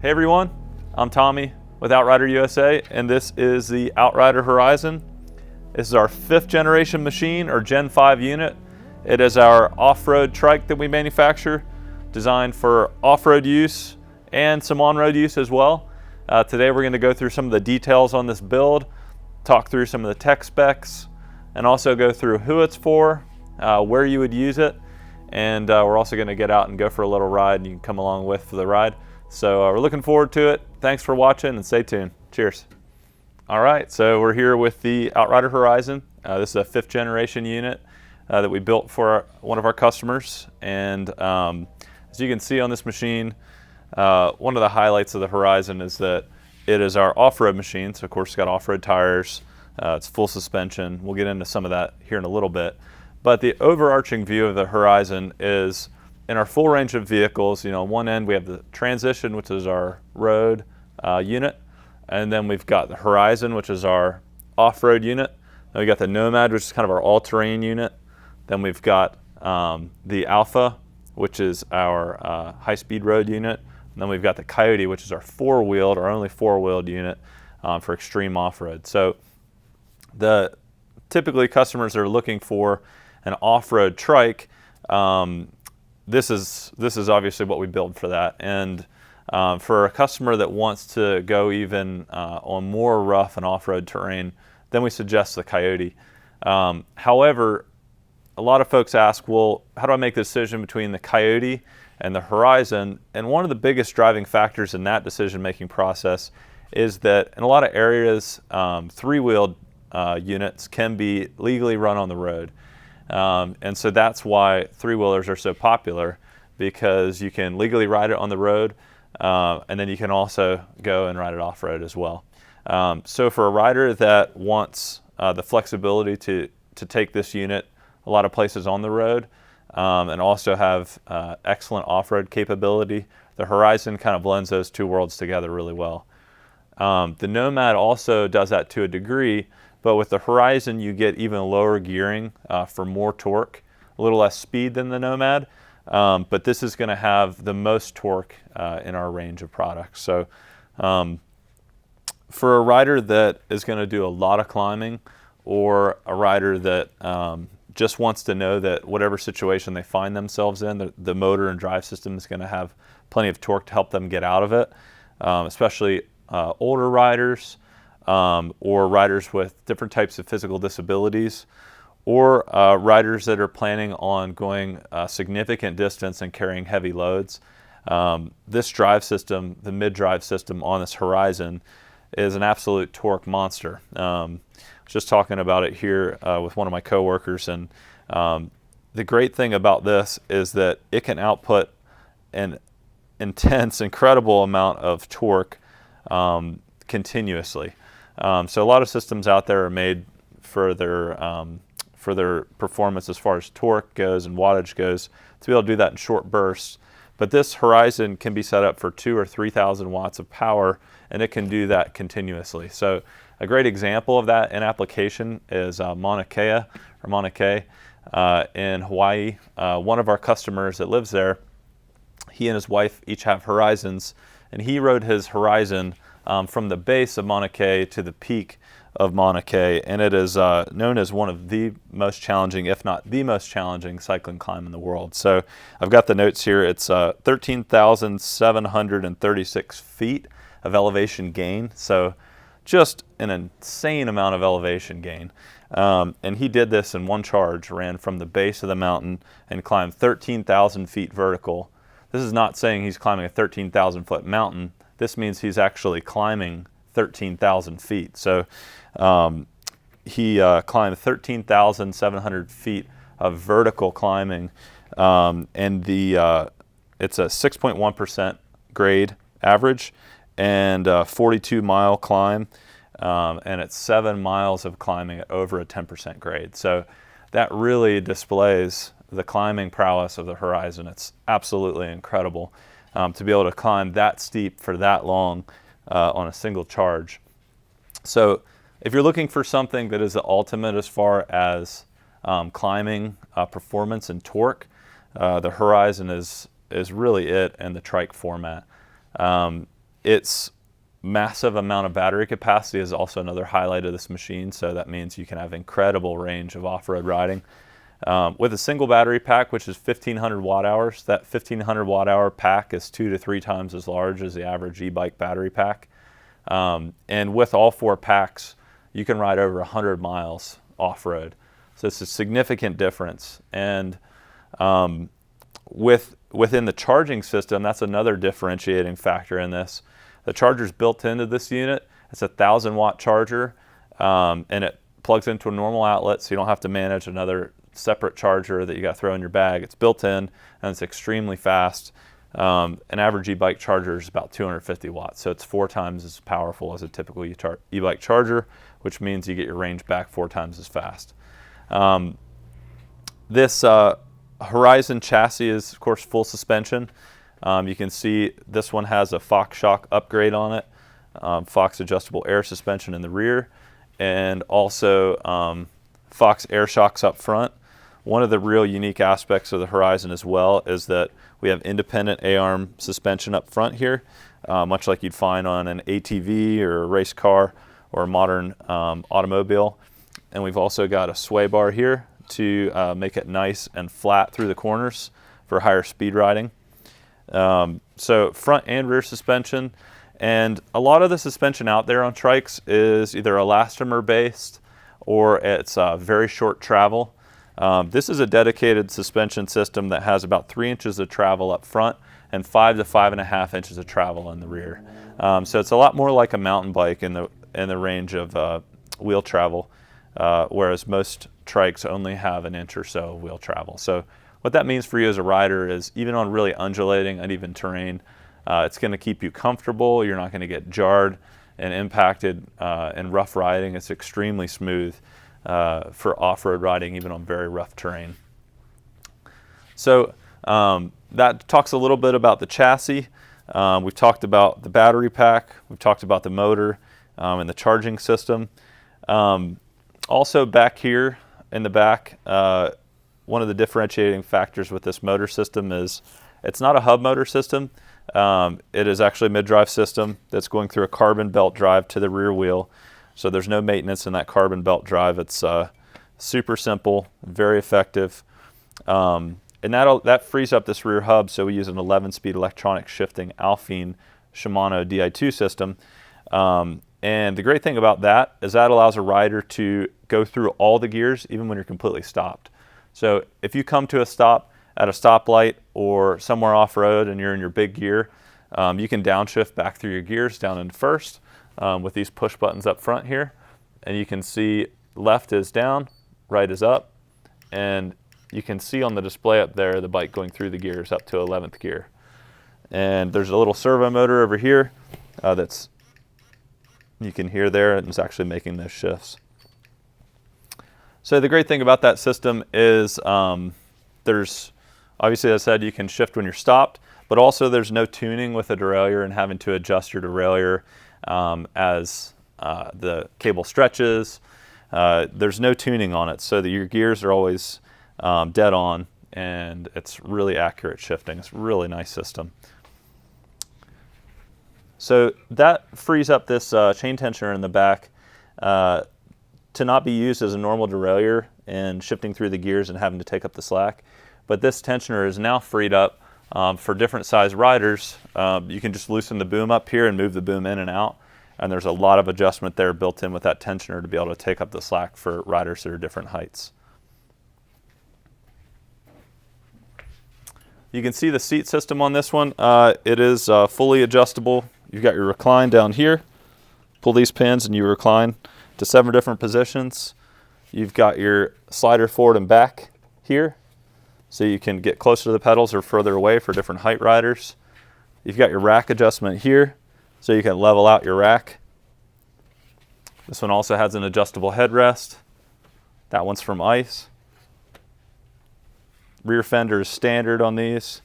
Hey everyone, I'm Tommy with Outrider USA, and this is the Outrider Horizon. This is our 5th generation machine, or Gen 5 unit. It is our off-road trike that we manufacture, designed for off-road use and some on-road use as well. Today we're going to go through some of the details on this build, talk through some of the tech specs, and also go through who it's for, where you would use it, and we're also going to get out and go for a little ride, and you can come along with for the ride. So we're looking forward to it. Thanks for watching, and stay tuned. Cheers. All right, so we're here with the Outrider Horizon. This is a 5th generation unit that we built for one of our customers. And as you can see on this machine, one of the highlights of the Horizon is that it is our off-road machine. So of course it's got off-road tires, it's full suspension. We'll get into some of that here in a little bit. But the overarching view of the Horizon is in our full range of vehicles. On one end we have the Transition, which is our road unit, and then we've got the Horizon, which is our off-road unit. Then we got the Nomad, which is kind of our all-terrain unit. Then we've got the Alpha, which is our high-speed road unit. And then we've got the Coyote, which is our four-wheeled, our only four-wheeled unit for extreme off-road. So typically customers are looking for an off-road trike. This is obviously what we build for that. And for a customer that wants to go even on more rough and off-road terrain, then we suggest the Coyote. However, a lot of folks ask, well, how do I make the decision between the Coyote and the Horizon? And one of the biggest driving factors in that decision-making process is that in a lot of areas, three-wheeled units can be legally run on the road. And so that's why three-wheelers are so popular, because you can legally ride it on the road, and then you can also go and ride it off-road as well. So for a rider that wants the flexibility to take this unit a lot of places on the road, and also have excellent off-road capability, the Horizon kind of blends those two worlds together really well. The Nomad also does that to a degree, but with the Horizon you get even lower gearing for more torque, a little less speed than the Nomad, but this is going to have the most torque in our range of products. So for a rider that is going to do a lot of climbing, or a rider that just wants to know that whatever situation they find themselves in, the motor and drive system is going to have plenty of torque to help them get out of it, especially older riders, or riders with different types of physical disabilities, or riders that are planning on going a significant distance and carrying heavy loads. This drive system, the mid-drive system on this Horizon, is an absolute torque monster. I was just talking about it here with one of my coworkers, and the great thing about this is that it can output an intense, incredible amount of torque continuously. So a lot of systems out there are made for their performance as far as torque goes and wattage goes, to be able to do that in short bursts. But this Horizon can be set up for 2,000 or 3,000 watts of power, and it can do that continuously. So a great example of that in application is Mauna Kea in Hawaii. One of our customers that lives there, he and his wife each have Horizons, and he rode his Horizon from the base of Mauna Kea to the peak of Mauna Kea, and it is known as one of the most challenging, if not the most challenging, cycling climb in the world. So I've got the notes here. It's 13,736 feet of elevation gain, so just an insane amount of elevation gain. And he did this in one charge, ran from the base of the mountain and climbed 13,000 feet vertical. This is not saying he's climbing a 13,000 foot mountain. This means he's actually climbing 13,000 feet. So he climbed 13,700 feet of vertical climbing, and it's a 6.1% grade average, and a 42-mile climb, and it's 7 miles of climbing at over a 10% grade. So that really displays the climbing prowess of the Horizon. It's absolutely incredible to be able to climb that steep for that long on a single charge. So if you're looking for something that is the ultimate as far as climbing performance and torque, the Horizon is really it in the trike format. Its massive amount of battery capacity is also another highlight of this machine, so that means you can have incredible range of off-road riding. With a single battery pack, which is 1,500 watt hours, that 1,500 watt hour pack is 2 to 3 times as large as the average e-bike battery pack. And with all 4 packs, you can ride over 100 miles off-road. So it's a significant difference. And within the charging system, that's another differentiating factor in this. The charger's built into this unit. It's a 1,000 watt charger, and it plugs into a normal outlet, so you don't have to manage another separate charger that you got to throw in your bag. It's built in, and it's extremely fast. An average e-bike charger is about 250 watts, so it's 4 times as powerful as a typical e-bike charger, which means you get your range back 4 times as fast. This Horizon chassis is, of course, full suspension. You can see this one has a Fox shock upgrade on it, Fox adjustable air suspension in the rear, and also Fox air shocks up front. One of the real unique aspects of the Horizon as well is that we have independent A-arm suspension up front here, much like you'd find on an ATV or a race car or a modern automobile. And we've also got a sway bar here to make it nice and flat through the corners for higher speed riding. So front and rear suspension, and a lot of the suspension out there on trikes is either elastomer based or it's very short travel. This is a dedicated suspension system that has about 3 inches of travel up front and 5 to 5.5 inches of travel in the rear. So it's a lot more like a mountain bike in the range of wheel travel, whereas most trikes only have an inch or so of wheel travel. So what that means for you as a rider is even on really undulating, uneven terrain, it's going to keep you comfortable. You're not going to get jarred and impacted in rough riding. It's extremely smooth for off-road riding, even on very rough terrain. So that talks a little bit about the chassis. We've talked about the battery pack. We've talked about the motor and the charging system. Also back here in the back, one of the differentiating factors with this motor system is it's not a hub motor system. It is actually a mid-drive system that's going through a carbon belt drive to the rear wheel. So there's no maintenance in that carbon belt drive. It's super simple, very effective. And that frees up this rear hub, so we use an 11-speed electronic shifting Alphine Shimano Di2 system. And the great thing about that is that allows a rider to go through all the gears even when you're completely stopped. So if you come to a stop at a stoplight or somewhere off-road and you're in your big gear, you can downshift back through your gears down into first with these push buttons up front here. And you can see left is down, right is up, and you can see on the display up there the bike going through the gears up to 11th gear. And there's a little servo motor over here that's you can hear there, and it's actually making those shifts. So the great thing about that system is there's, obviously as I said, you can shift when you're stopped, but also there's no tuning with a derailleur and having to adjust your derailleur as the cable stretches. There's no tuning on it, so that your gears are always dead on, and it's really accurate shifting. It's a really nice system. So that frees up this chain tensioner in the back to not be used as a normal derailleur and shifting through the gears and having to take up the slack. But this tensioner is now freed up for different size riders. You can just loosen the boom up here and move the boom in and out. And there's a lot of adjustment there built in with that tensioner to be able to take up the slack for riders that are different heights. You can see the seat system on this one. It is fully adjustable. You've got your recline down here. Pull these pins and you recline to 7 different positions. You've got your slider forward and back here, so you can get closer to the pedals or further away for different height riders. You've got your rack adjustment here, so you can level out your rack. This one also has an adjustable headrest. That one's from ICE. Rear fender is standard on these.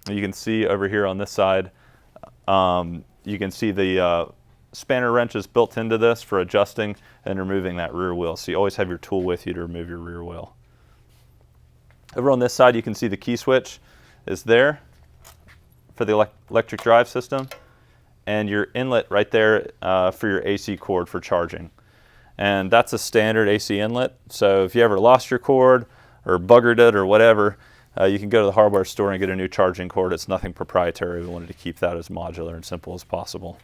You can see over here on this side, you can see the spanner wrenches built into this for adjusting and removing that rear wheel. So you always have your tool with you to remove your rear wheel. Over on this side, you can see the key switch is there for the electric drive system, and your inlet right there for your AC cord for charging. And that's a standard AC inlet, so if you ever lost your cord or buggered it or whatever, you can go to the hardware store and get a new charging cord. It's nothing proprietary. We wanted to keep that as modular and simple as possible.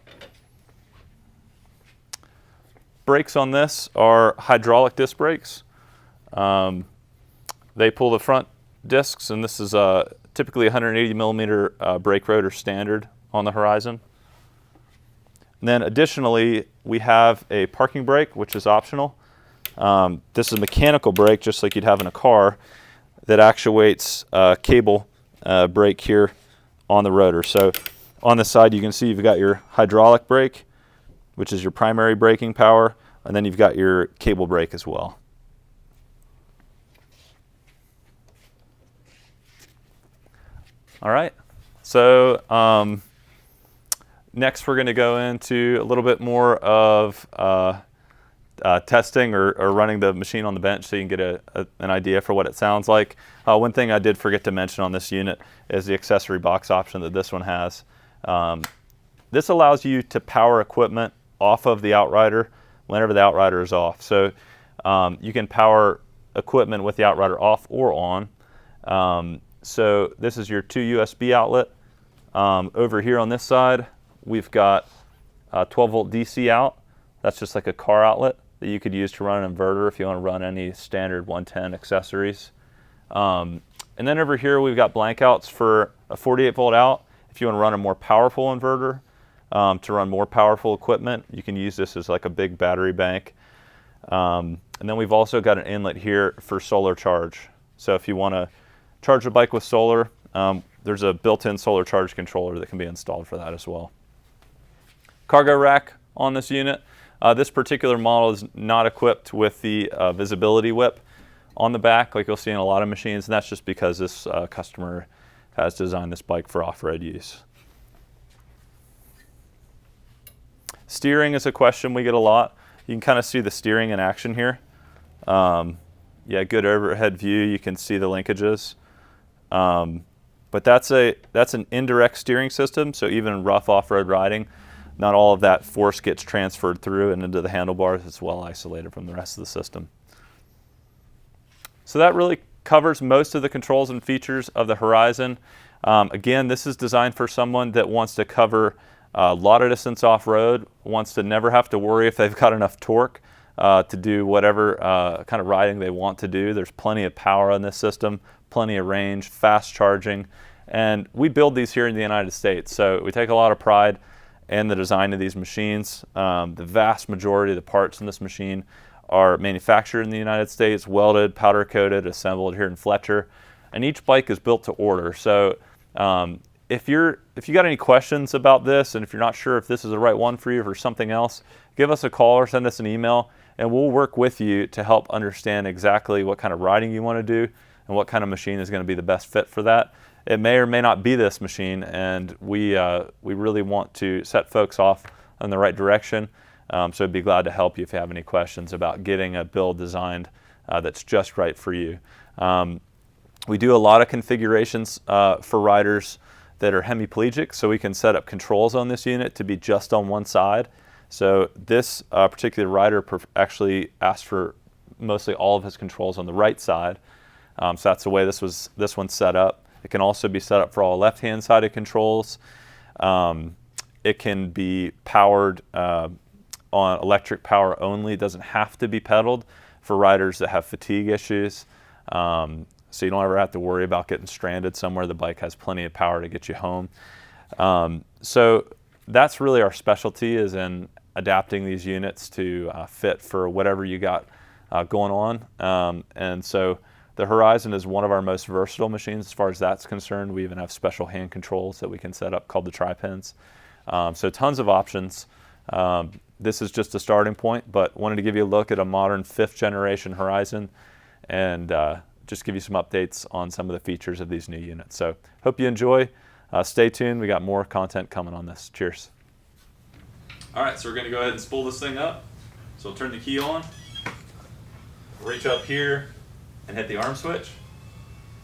Brakes on this are hydraulic disc brakes. They pull the front discs, and this is typically 180 millimeter brake rotor standard on the Horizon. And then additionally, we have a parking brake, which is optional. This is a mechanical brake, just like you'd have in a car, that actuates a cable brake here on the rotor. So on the side, you can see you've got your hydraulic brake, which is your primary braking power, and then you've got your cable brake as well. All right, so next we're going to go into a little bit more of testing or running the machine on the bench so you can get an idea for what it sounds like. One thing I did forget to mention on this unit is the accessory box option that this one has. This allows you to power equipment off of the Outrider whenever the Outrider is off. So you can power equipment with the Outrider off or on. So this is your 2 USB outlet. Over here on this side, we've got 12 volt DC out. That's just like a car outlet that you could use to run an inverter if you want to run any standard 110 accessories. And then over here, we've got blank outs for a 48 volt out. If you want to run a more powerful inverter, to run more powerful equipment, you can use this as like a big battery bank. And then we've also got an inlet here for solar charge. So if you want to charge a bike with solar, there's a built-in solar charge controller that can be installed for that as well. Cargo rack on this unit. This particular model is not equipped with the visibility whip on the back like you'll see in a lot of machines, and that's just because this customer has designed this bike for off-road use. Steering is a question we get a lot. You can kind of see the steering in action here. Yeah, good overhead view. You can see the linkages. But that's an indirect steering system, so even in rough off-road riding, not all of that force gets transferred through and into the handlebars. It's well isolated from the rest of the system. So that really covers most of the controls and features of the Horizon. Again, this is designed for someone that wants to cover a lot of distance off-road, wants to never have to worry if they've got enough torque to do whatever kind of riding they want to do. There's plenty of power in this system, plenty of range, fast charging, and we build these here in the United States. So we take a lot of pride in the design of these machines. The vast majority of the parts in this machine are manufactured in the United States, welded, powder coated, assembled here in Fletcher, and each bike is built to order. So if you got any questions about this, and if you're not sure if this is the right one for you or something else, give us a call or send us an email, and we'll work with you to help understand exactly what kind of riding you want to do and what kind of machine is going to be the best fit for that. It may or may not be this machine, and we really want to set folks off in the right direction. So I'd be glad to help you if you have any questions about getting a build designed that's just right for you. We do a lot of configurations for riders that are hemiplegic, so we can set up controls on this unit to be just on one side. So this particular rider actually asked for mostly all of his controls on the right side. So that's the way this one's set up. It can also be set up for all left-hand sided controls. It can be powered on electric power only. It doesn't have to be pedaled for riders that have fatigue issues. So you don't ever have to worry about getting stranded somewhere. The bike has plenty of power to get you home. So that's really our specialty, is in adapting these units to fit for whatever you got going on. And so the Horizon is one of our most versatile machines as far as that's concerned. We even have special hand controls that we can set up called the tri-pins. So tons of options. This is just a starting point, but wanted to give you a look at a modern 5th generation Horizon and just give you some updates on some of the features of these new units. So hope you enjoy. Stay tuned. We got more content coming on this. Cheers. All right, so we're going to go ahead and spool this thing up. So we'll turn the key on, reach up here, and hit the arm switch.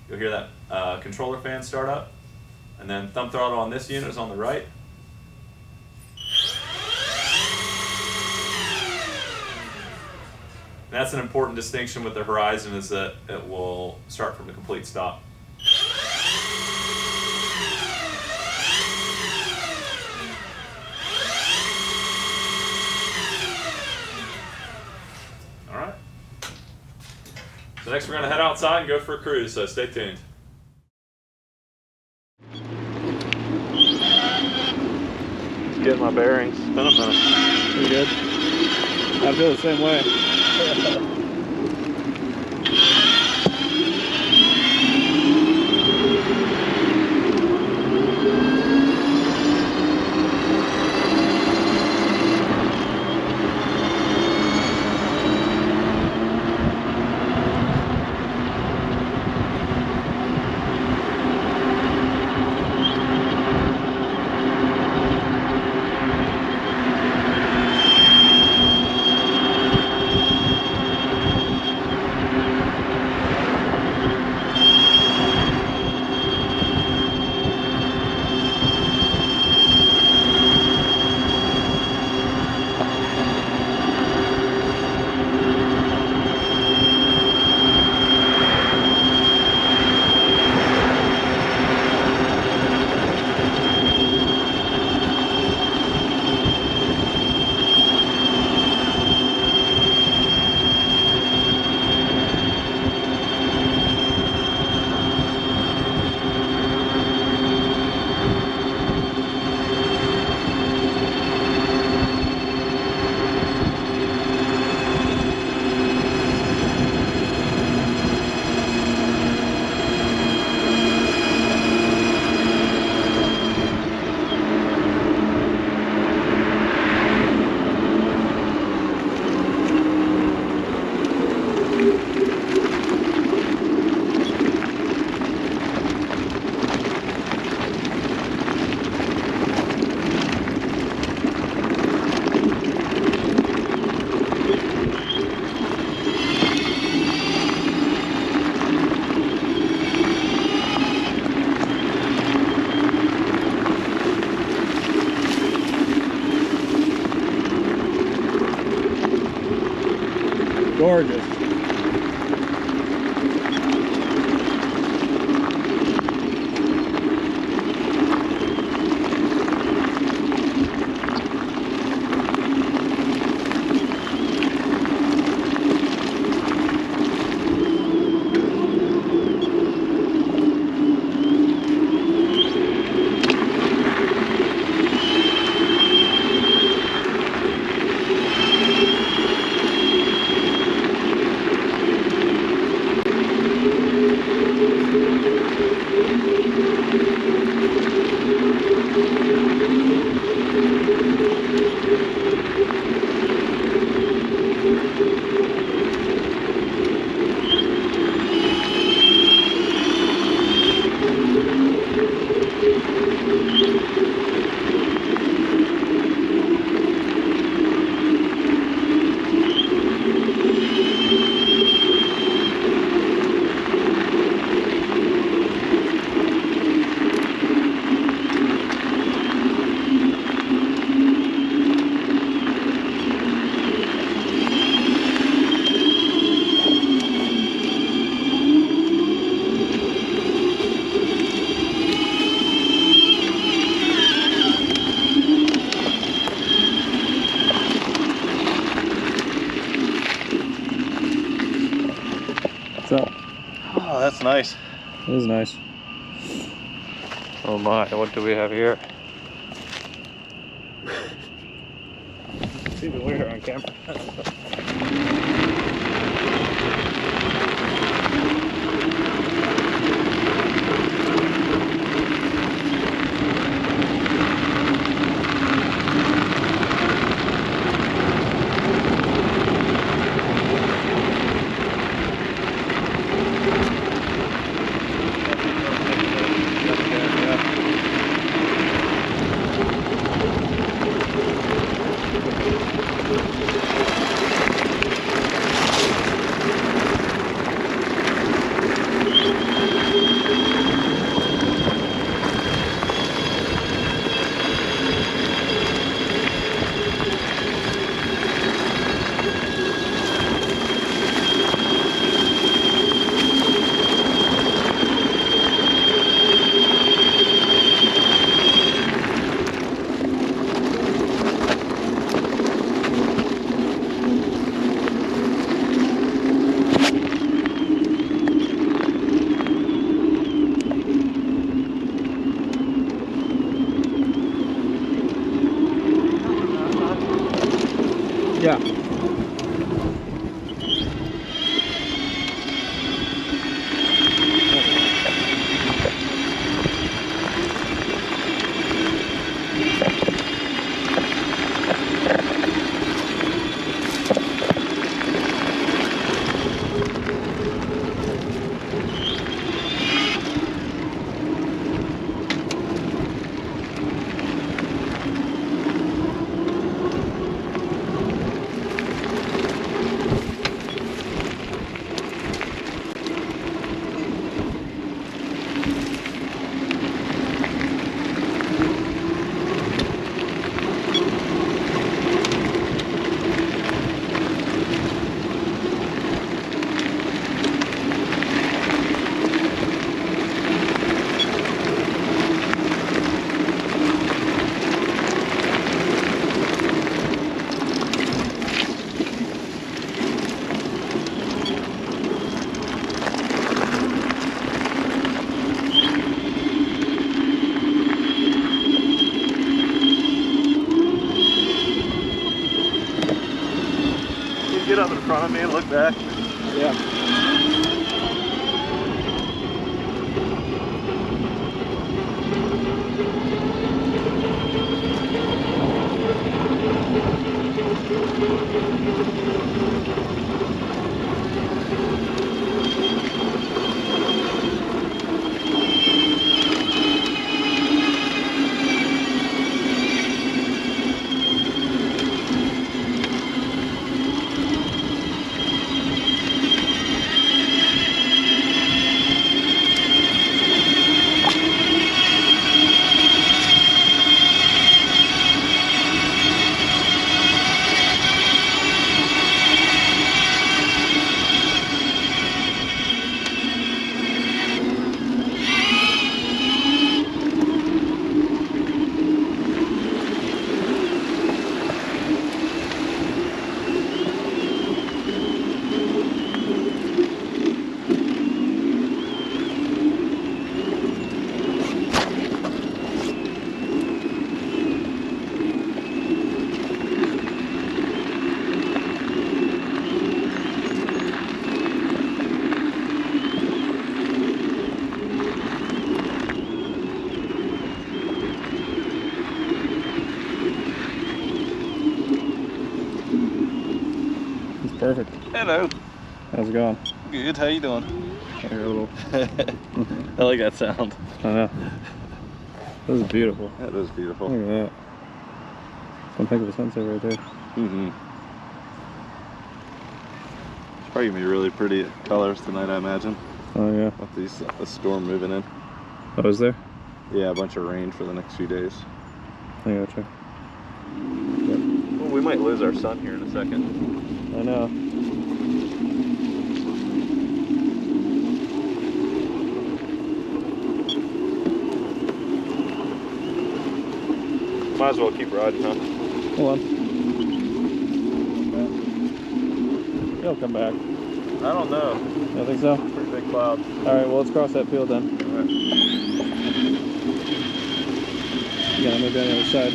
You'll hear that controller fan start up. And then thumb throttle on this unit is on the right. And that's an important distinction with the Horizon, is that it will start from a complete stop. All right. So next we're going to head outside and go for a cruise, so stay tuned. Just getting my bearings. It's been a minute. Pretty good. I feel the same way. Gorgeous. So, Oh, that's nice. it is nice. Oh my, what do we have here? It's even weirder on camera. Yeah. Get up in front of me and look back. Yeah. Perfect. Hello. How's it going? Good. How you doing? I hear a little. I like that sound. I know. This is beautiful. That is beautiful. Look at that. One heck of a sunset right there. Mm-hmm. It's probably gonna be really pretty colors tonight, I imagine. Oh yeah. With the storm moving in. Oh, is there? Yeah, a bunch of rain for the next few days. I gotcha. Yep. Well, we might lose our sun here in a second. I know. Might as well keep riding, huh? Hold on. He'll come back. I don't know. You think so? Pretty big cloud. Alright, well let's cross that field then. Alright. Yeah, maybe on the other side.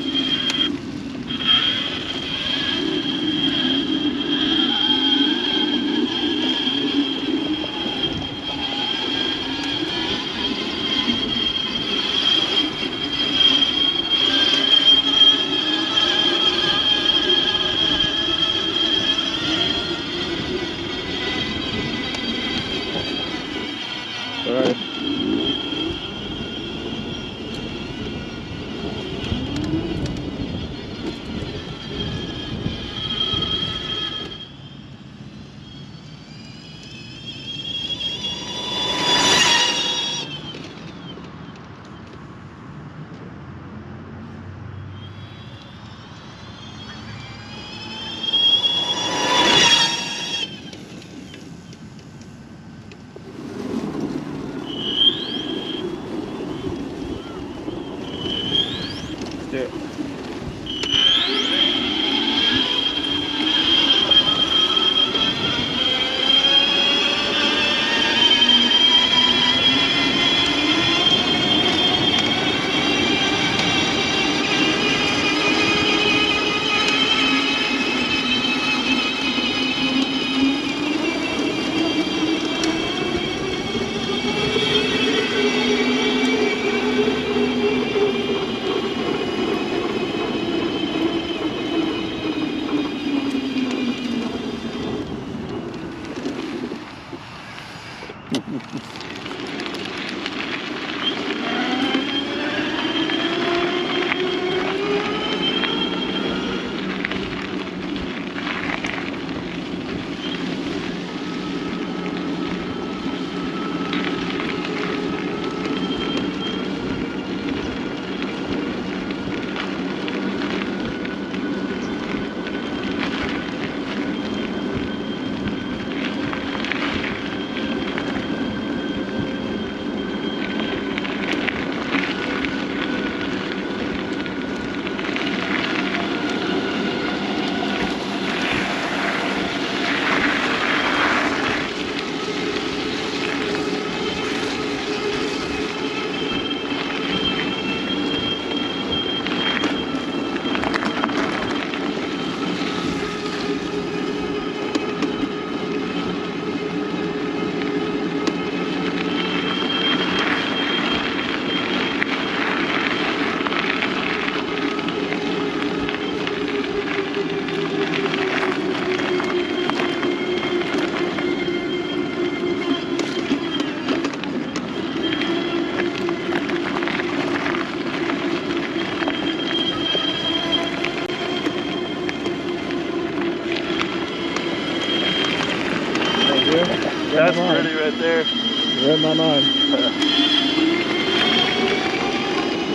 Alright. That's pretty right there. You read my mind.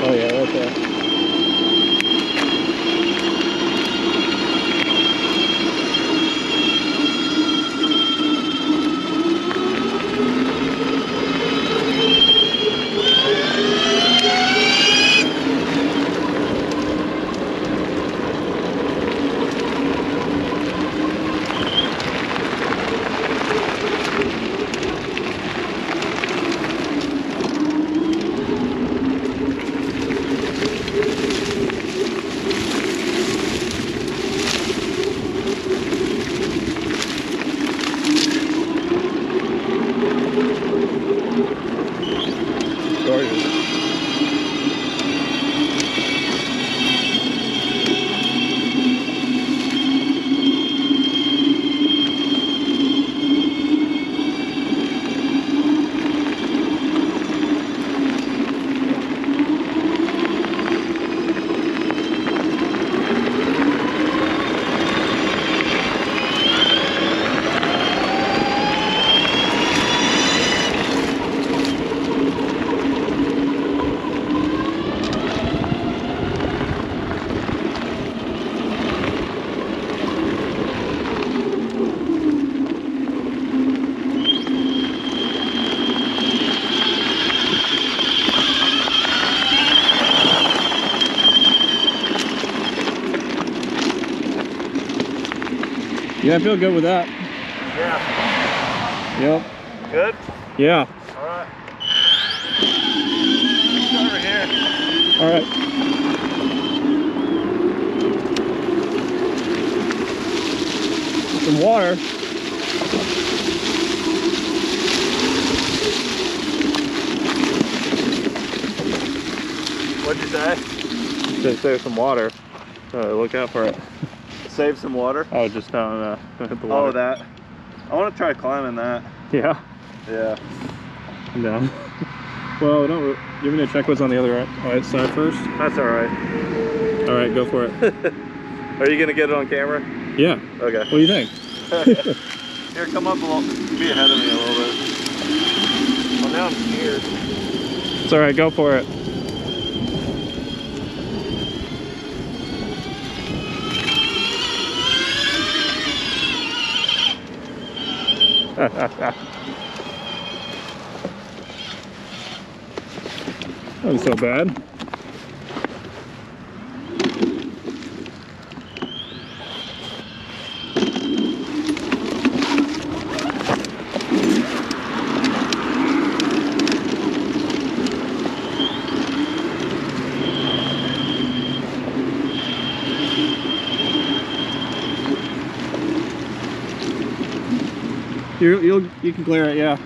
Oh yeah, right there. Yeah, I feel good with that. Yeah. Yep. Good? Yeah. All right. Over here. All right. Some water. What'd you say? Just there's some water. Look out for it. Save some water. Oh, just down hit the water. Oh, that. I want to try climbing that. Yeah. Yeah. No. Well, don't. You want me to check what's on the other right side first? That's all right. All right, go for it. Are you gonna get it on camera? Yeah. Okay. What do you think? Here, come up a little. Be ahead of me a little bit. Well, now I'm scared. It's all right. Go for it. That wasn't so bad. You can clear it, yeah.